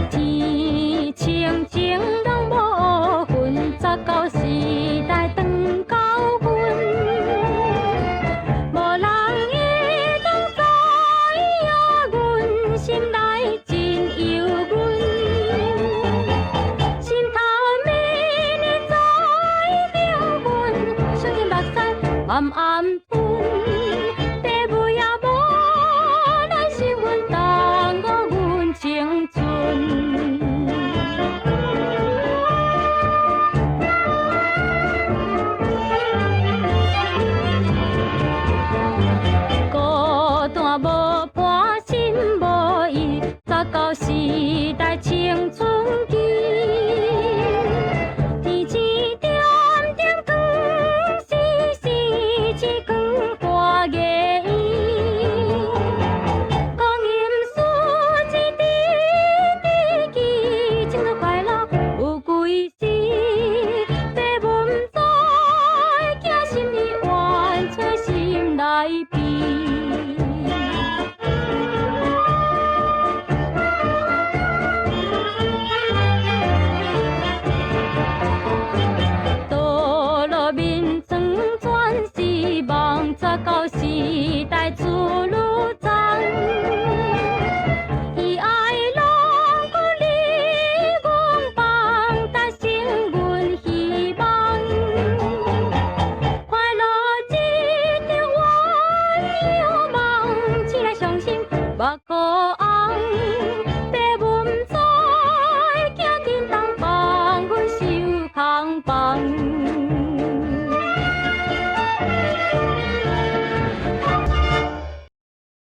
天清清拢无云，十九时代长到阮，无人会当知影阮心内真忧阮，心头明日知了阮，双眼目屎暗暗吞。爸母也无咱心阮耽误阮青春。孤单无伴，心无依，十九时代青春期。天星点点光，时时星光挂月圆。光阴似一滴滴记，青春快乐有几时？爸母不知，囝心意怨吹心内悲。道路面霜，全是梦，十九时代出路长。伊爱拢搁离阮房，但成阮希望。快乐一场，阮有梦，起来相信目眶。